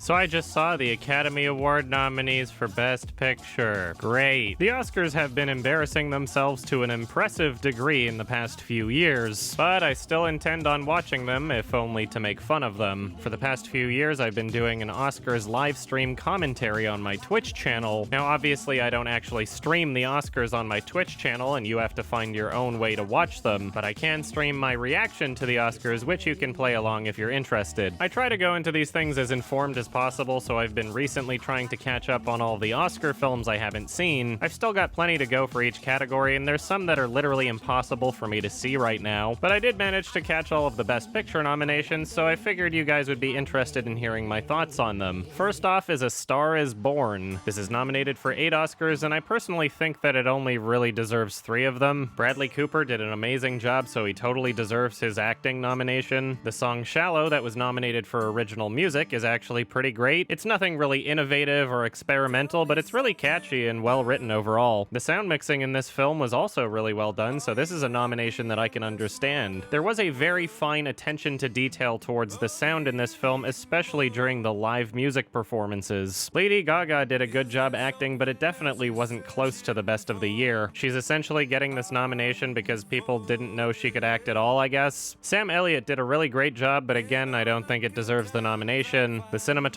So I just saw the Academy Award nominees for Best Picture. Great. The Oscars have been embarrassing themselves to an impressive degree in the past few years, but I still intend on watching them, if only to make fun of them. For the past few years, I've been doing an Oscars live stream commentary on my Twitch channel. Now, obviously, I don't actually stream the Oscars on my Twitch channel, and you have to find your own way to watch them, but I can stream my reaction to the Oscars, which you can play along if you're interested. I try to go into these things as informed as possible, so I've been recently trying to catch up on all the Oscar films I haven't seen. I've still got plenty to go for each category, and there's some that are literally impossible for me to see right now, but I did manage to catch all of the Best Picture nominations, so I figured you guys would be interested in hearing my thoughts on them. First off is A Star is Born. This is nominated for 8 Oscars, and I personally think that it only really deserves 3 of them. Bradley Cooper did an amazing job, so he totally deserves his acting nomination. The song Shallow, that was nominated for original music, is actually pretty great. It's nothing really innovative or experimental, but it's really catchy and well written overall. The sound mixing in this film was also really well done, so this is a nomination that I can understand. There was a very fine attention to detail towards the sound in this film, especially during the live music performances. Lady Gaga did a good job acting, but it definitely wasn't close to the best of the year. She's essentially getting this nomination because people didn't know she could act at all, I guess. Sam Elliott did a really great job, but again, I don't think it deserves the nomination. The cinematography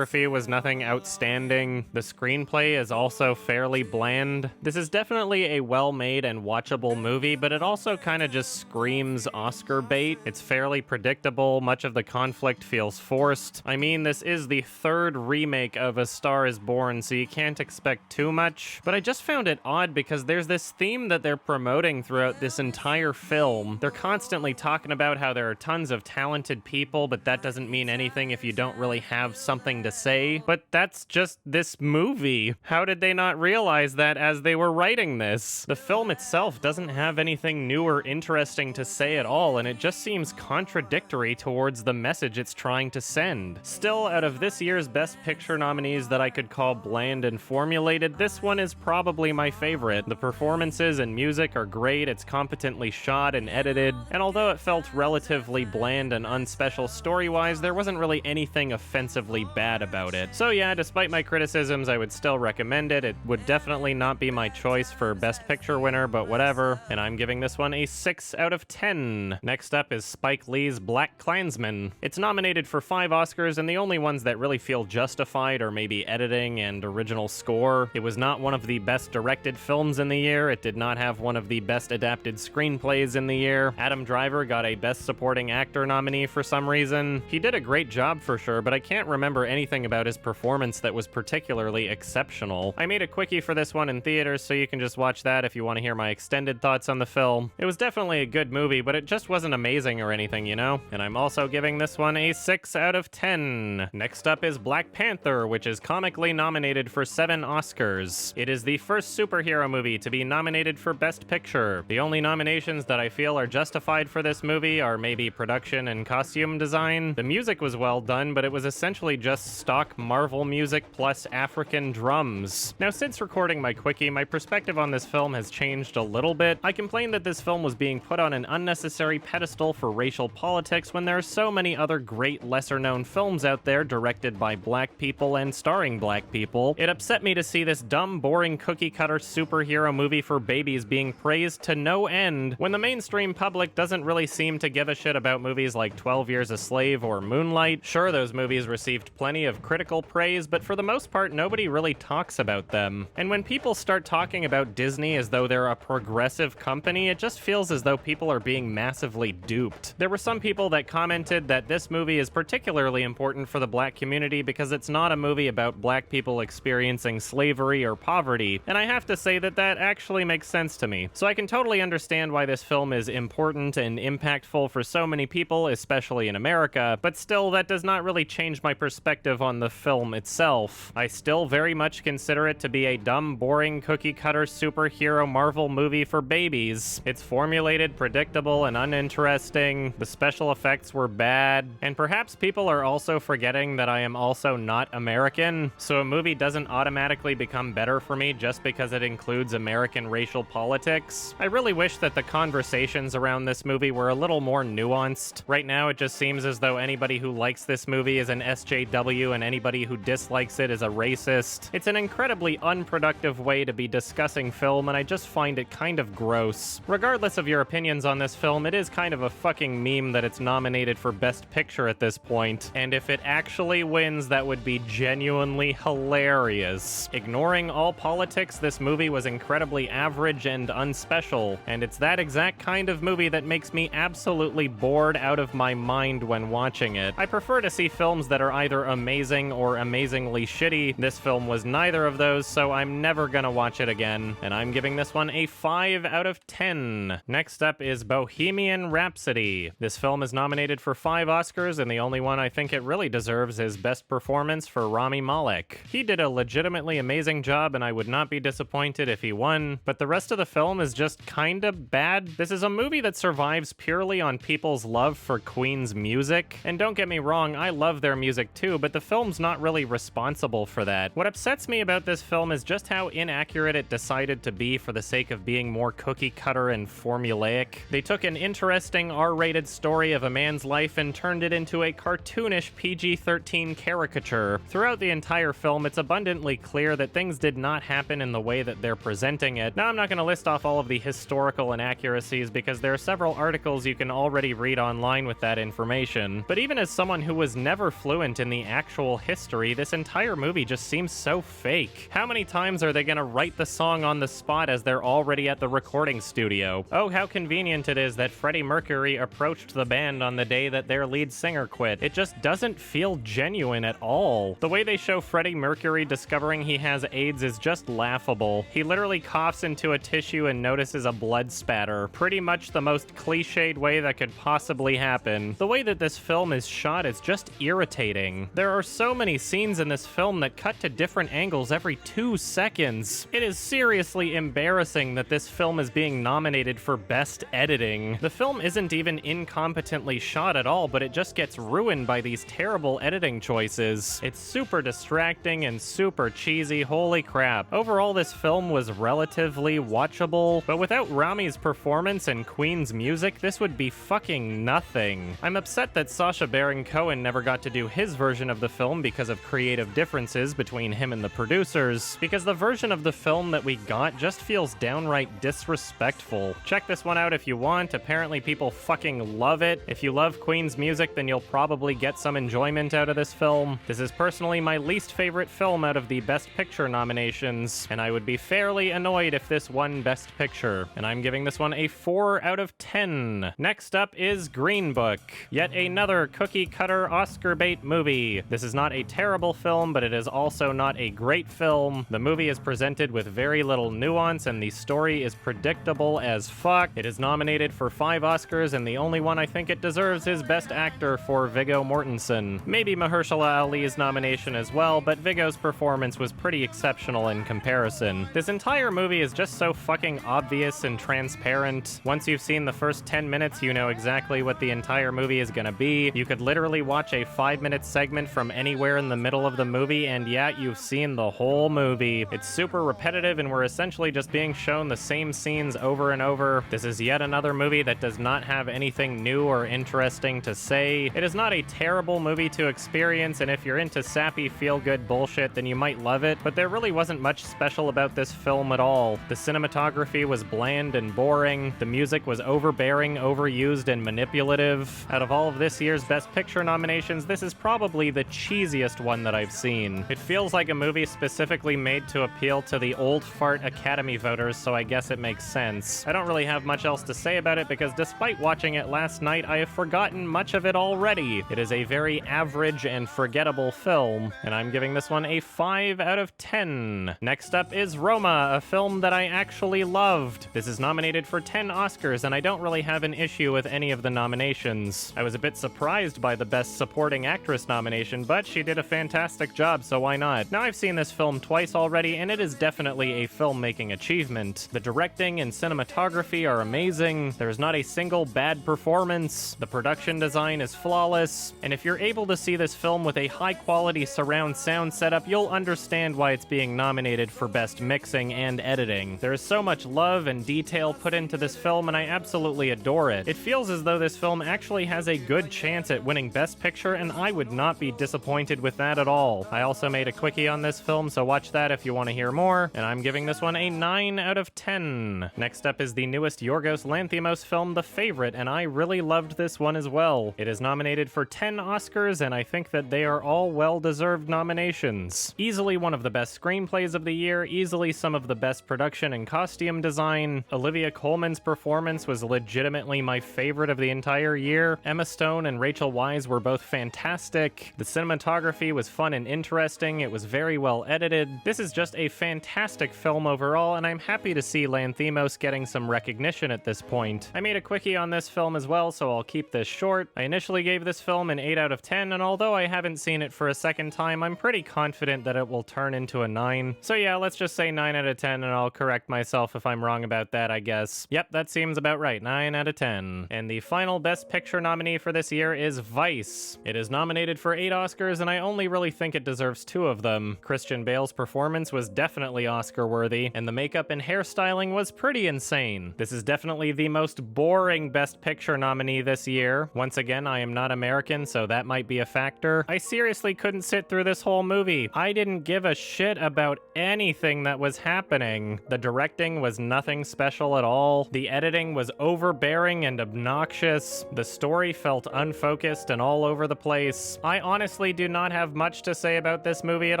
was nothing outstanding. The screenplay is also fairly bland. This is definitely a well-made and watchable movie, but it also kind of just screams Oscar bait. It's fairly predictable. Much of the conflict feels forced. I mean, this is the 3rd remake of A Star is Born, so you can't expect too much, but I just found it odd because there's this theme that they're promoting throughout this entire film. They're constantly talking about how there are tons of talented people, but that doesn't mean anything if you don't really have something to say. But that's just this movie. How did they not realize that as they were writing this? The film itself doesn't have anything new or interesting to say at all, and it just seems contradictory towards the message it's trying to send. Still, out of this year's Best Picture nominees that I could call bland and formulated, this one is probably my favorite. The performances and music are great, it's competently shot and edited, and although it felt relatively bland and unspecial story-wise, there wasn't really anything offensively bad about it. So yeah, despite my criticisms, I would still recommend it. It would definitely not be my choice for Best Picture winner, but whatever, and I'm giving this one a 6 out of 10. Next up is Spike Lee's Black Klansman. It's nominated for 5 Oscars, and the only ones that really feel justified are maybe editing and original score. It was not one of the best directed films in the year. It did not have one of the best adapted screenplays in the year. Adam Driver got a Best Supporting Actor nominee for some reason. He did a great job for sure, but I can't remember anything about his performance that was particularly exceptional. I made a quickie for this one in theaters, so you can just watch that if you want to hear my extended thoughts on the film. It was definitely a good movie, but it just wasn't amazing or anything, you know? And I'm also giving this one a 6 out of 10. Next up is Black Panther, which is comically nominated for 7 Oscars. It is the first superhero movie to be nominated for Best Picture. The only nominations that I feel are justified for this movie are maybe production and costume design. The music was well done, but it was essentially just stock Marvel music plus African drums. Now, since recording my quickie, my perspective on this film has changed a little bit. I complained that this film was being put on an unnecessary pedestal for racial politics when there are so many other great lesser-known films out there directed by black people and starring black people. It upset me to see this dumb, boring, cookie-cutter superhero movie for babies being praised to no end when the mainstream public doesn't really seem to give a shit about movies like 12 Years a Slave or Moonlight. Sure, those movies received plenty of critical praise, but for the most part, nobody really talks about them. And when people start talking about Disney as though they're a progressive company, it just feels as though people are being massively duped. There were some people that commented that this movie is particularly important for the black community because it's not a movie about black people experiencing slavery or poverty, and I have to say that that actually makes sense to me. So I can totally understand why this film is important and impactful for so many people, especially in America, but still, that does not really change my perspective on the film itself. I still very much consider it to be a dumb, boring, cookie-cutter superhero Marvel movie for babies. It's formulated, predictable, and uninteresting. The special effects were bad, and perhaps people are also forgetting that I am also not American, so a movie doesn't automatically become better for me just because it includes American racial politics. I really wish that the conversations around this movie were a little more nuanced. Right now, it just seems as though anybody who likes this movie is an SJW YW and anybody who dislikes it is a racist. It's an incredibly unproductive way to be discussing film, and I just find it kind of gross. Regardless of your opinions on this film, it is kind of a fucking meme that it's nominated for Best Picture at this point, and if it actually wins, that would be genuinely hilarious. Ignoring all politics, this movie was incredibly average and unspecial, and it's that exact kind of movie that makes me absolutely bored out of my mind when watching it. I prefer to see films that are either amazing or amazingly shitty. This film was neither of those, so I'm never gonna watch it again, and I'm giving this one a 5 out of 10. Next up is Bohemian Rhapsody. This film is nominated for 5 Oscars, and the only one I think it really deserves is Best Performance for Rami Malek. He did a legitimately amazing job, and I would not be disappointed if he won, but the rest of the film is just kinda bad. This is a movie that survives purely on people's love for Queen's music, and don't get me wrong, I love their music too, but the film's not really responsible for that. What upsets me about this film is just how inaccurate it decided to be for the sake of being more cookie-cutter and formulaic. They took an interesting R-rated story of a man's life and turned it into a cartoonish PG-13 caricature. Throughout the entire film, it's abundantly clear that things did not happen in the way that they're presenting it. Now, I'm not going to list off all of the historical inaccuracies because there are several articles you can already read online with that information. But even as someone who was never fluent in the actual history, this entire movie just seems so fake. How many times are they going to write the song on the spot as they're already at the recording studio? Oh, how convenient it is that Freddie Mercury approached the band on the day that their lead singer quit. It just doesn't feel genuine at all. The way they show Freddie Mercury discovering he has AIDS is just laughable. He literally coughs into a tissue and notices a blood spatter. Pretty much the most cliched way that could possibly happen. The way that this film is shot is just irritating. There are so many scenes in this film that cut to different angles every 2 seconds. It is seriously embarrassing that this film is being nominated for Best Editing. The film isn't even incompetently shot at all, but it just gets ruined by these terrible editing choices. It's super distracting and super cheesy, holy crap. Overall, this film was relatively watchable, but without Rami's performance and Queen's music, this would be fucking nothing. I'm upset that Sacha Baron Cohen never got to do his version of the film because of creative differences between him and the producers, because the version of the film that we got just feels downright disrespectful. Check this one out if you want. Apparently people fucking love it. If you love Queen's music, then you'll probably get some enjoyment out of this film. This is personally my least favorite film out of the Best Picture nominations, and I would be fairly annoyed if this won Best Picture, and I'm giving this one a 4 out of 10. Next up is Green Book. Yet another cookie-cutter Oscar bait movie. This is not a terrible film, but it is also not a great film. The movie is presented with very little nuance, and the story is predictable as fuck. It is nominated for 5 Oscars, and the only one I think it deserves is Best Actor for Viggo Mortensen. Maybe Mahershala Ali's nomination as well, but Viggo's performance was pretty exceptional in comparison. This entire movie is just so fucking obvious and transparent. Once you've seen the first 10 minutes, you know exactly what the entire movie is gonna be. You could literally watch a 5-minute segment from anywhere in the middle of the movie, and yet you've seen the whole movie. It's super repetitive, and we're essentially just being shown the same scenes over and over. This is yet another movie that does not have anything new or interesting to say. It is not a terrible movie to experience, and if you're into sappy, feel-good bullshit, then you might love it, but there really wasn't much special about this film at all. The cinematography was bland and boring. The music was overbearing, overused, and manipulative. Out of all of this year's Best Picture nominations, this is probably the cheesiest one that I've seen. It feels like a movie specifically made to appeal to the old fart Academy voters, so I guess it makes sense. I don't really have much else to say about it because despite watching it last night, I have forgotten much of it already. It is a very average and forgettable film, and I'm giving this one a 5 out of 10. Next up is Roma, a film that I actually loved. This is nominated for 10 Oscars, and I don't really have an issue with any of the nominations. I was a bit surprised by the Best Supporting Actress nomination, but she did a fantastic job, so why not? Now, I've seen this film twice already, and it is definitely a filmmaking achievement. The directing and cinematography are amazing. There is not a single bad performance. The production design is flawless, and if you're able to see this film with a high-quality surround sound setup, you'll understand why it's being nominated for Best Mixing and Editing. There is so much love and detail put into this film, and I absolutely adore it. It feels as though this film actually has a good chance at winning Best Picture, and I would not be disappointed with that at all. I also made a quickie on this film, so watch that if you want to hear more, and I'm giving this one a 9 out of 10. Next up is the newest Yorgos Lanthimos film, The Favorite, and I really loved this one as well. It is nominated for 10 Oscars, and I think that they are all well-deserved nominations. Easily one of the best screenplays of the year, easily some of the best production and costume design. Olivia Colman's performance was legitimately my favorite of the entire year. Emma Stone and Rachel Weisz were both fantastic. The cinematography was fun and interesting. It was very well edited. This is just a fantastic film overall, and I'm happy to see Lanthimos getting some recognition at this point. I made a quickie on this film as well, so I'll keep this short. I initially gave this film an 8 out of 10, and although I haven't seen it for a second time, I'm pretty confident that it will turn into a 9. So yeah, let's just say 9 out of 10, and I'll correct myself if I'm wrong about that, I guess. Yep, that seems about right. 9 out of 10. And the final Best Picture nominee for this year is Vice. It is nominated for 8 Oscars, and I only really think it deserves 2 of them. Christian Bale's performance was definitely Oscar-worthy, and the makeup and hairstyling was pretty insane. This is definitely the most boring Best Picture nominee this year. Once again, I am not American, so that might be a factor. I seriously couldn't sit through this whole movie. I didn't give a shit about anything that was happening. The directing was nothing special at all. The editing was overbearing and obnoxious. The story felt unfocused and all over the place. I honestly do not have much to say about this movie at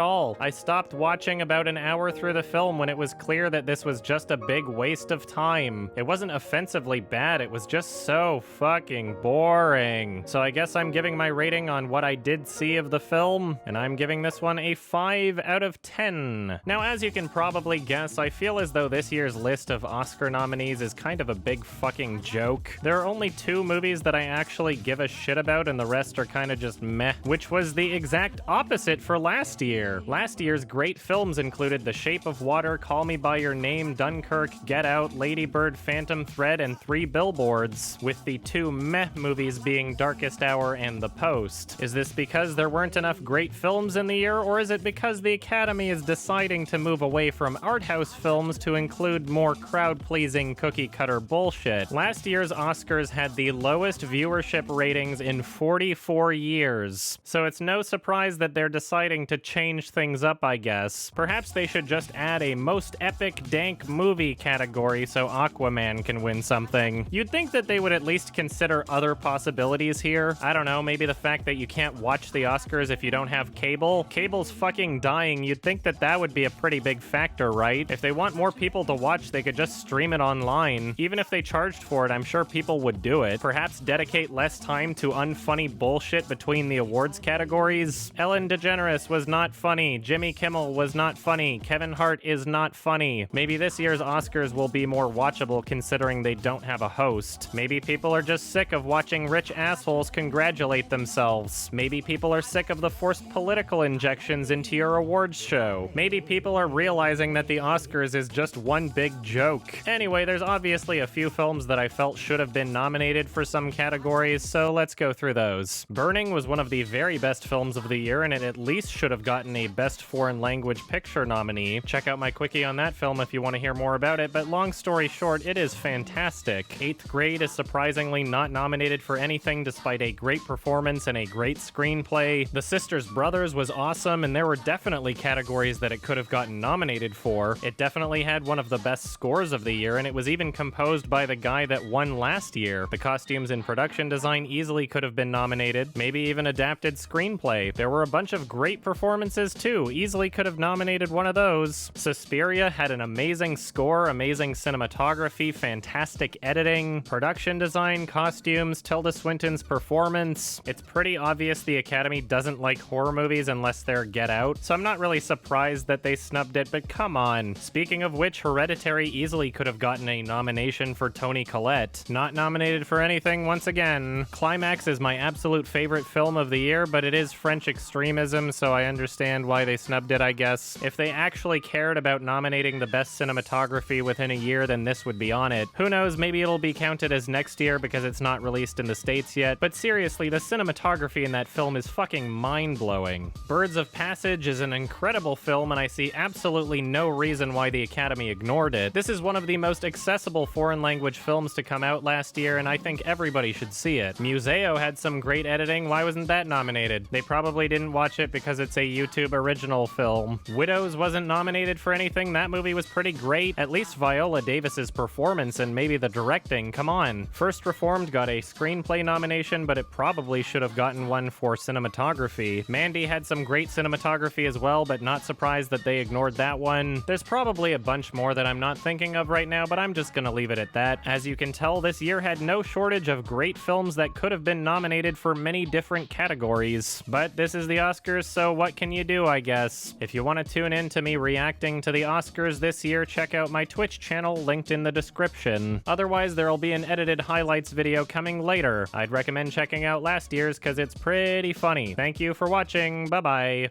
all. I stopped watching about an hour through the film when it was clear that this was just a big waste of time. It wasn't offensively bad, it was just so fucking boring. So I guess I'm giving my rating on what I did see of the film, and I'm giving this one a 5 out of 10. Now, as you can probably guess, I feel as though this year's list of Oscar nominees is kind of a big fucking joke. There are only 2 movies that I actually give a shit about, and the rest are kind of just meh, which was the exact opposite for last year. Last year's great films included The Shape of Water, Call Me By Your Name, Dunkirk, Get Out, Lady Bird, Phantom Thread, and 3 Billboards, with the 2 meh movies being Darkest Hour and The Post. Is this because there weren't enough great films in the year, or is it because the Academy is deciding to move away from art house films to include more crowd-pleasing cookie-cutter bullshit? Last year's Oscars had the lowest viewership ratings in 44 years, so it's no surprise that they're deciding to change things up, I guess. Perhaps they should just add a most epic dank movie category so Aquaman can win something. You'd think that they would at least consider other possibilities here. I don't know, maybe the fact that you can't watch the Oscars if you don't have cable. Cable's fucking dying. You'd think that that would be a pretty big factor, right? If they want more people to watch, they could just stream it online. Even if they charged for it, I'm sure people would do it. Perhaps dedicate less time to unfunny bullshit between the awards categories. Ellen DeGeneres was not funny. Jimmy Kimmel was not funny. Kevin Hart is not funny. Maybe this year's Oscars will be more watchable considering they don't have a host. Maybe people are just sick of watching rich assholes congratulate themselves. Maybe people are sick of the forced political injections into your awards show. Maybe people are realizing that the Oscars is just one big joke. Anyway, there's obviously a few films that I felt should have been nominated for some categories, so let's go through those. Burning was one of the very best films of the year, and it at least should have gotten a Best Foreign Language Picture nominee. Check out my quickie on that film if you want to hear more about it, but long story short, it is fantastic. Eighth Grade is surprisingly not nominated for anything despite a great performance and a great screenplay. The Sisters Brothers was awesome, and there were definitely categories that it could have gotten nominated for. It definitely had one of the best scores of the year, and it was even composed by the guy that won last year. The costumes and production design easily could have been nominated, maybe even adapted screenplay. There were a bunch of great performances too, easily could have nominated one of those. Suspiria had an amazing score, amazing cinematography, fantastic editing, production design, costumes, Tilda Swinton's performance. It's pretty obvious the Academy doesn't like horror movies unless they're Get Out, so I'm not really surprised that they snubbed it, but come on. Speaking of which, Hereditary easily could have gotten a nomination for Toni Collette. Not nominated for anything once again. Climax is my absolute favorite film of the year, but it is French extremism, so I understand why they snubbed it, I guess. If they actually cared about nominating the best cinematography within a year, then this would be on it. Who knows, maybe it'll be counted as next year because it's not released in the States yet, but seriously, the cinematography in that film is fucking mind-blowing. Birds of Passage is an incredible film, and I see absolutely no reason why the Academy ignored it. This is one of the most accessible foreign language films to come out last year, and I think everybody should see it. Museo had some great editing, why wasn't that nominated nominated. They probably didn't watch it because it's a YouTube original film. Widows wasn't nominated for anything. That movie was pretty great. At least Viola Davis's performance and maybe the directing, come on. First Reformed got a screenplay nomination, but it probably should have gotten one for cinematography. Mandy had some great cinematography as well, but not surprised that they ignored that one. There's probably a bunch more that I'm not thinking of right now, but I'm just gonna leave it at that. As you can tell, this year had no shortage of great films that could have been nominated for many different categories. But this is the Oscars, so what can you do, I guess? If you want to tune in to me reacting to the Oscars this year, check out my Twitch channel linked in the description. Otherwise, there'll be an edited highlights video coming later. I'd recommend checking out last year's because it's pretty funny. Thank you for watching. Bye-bye.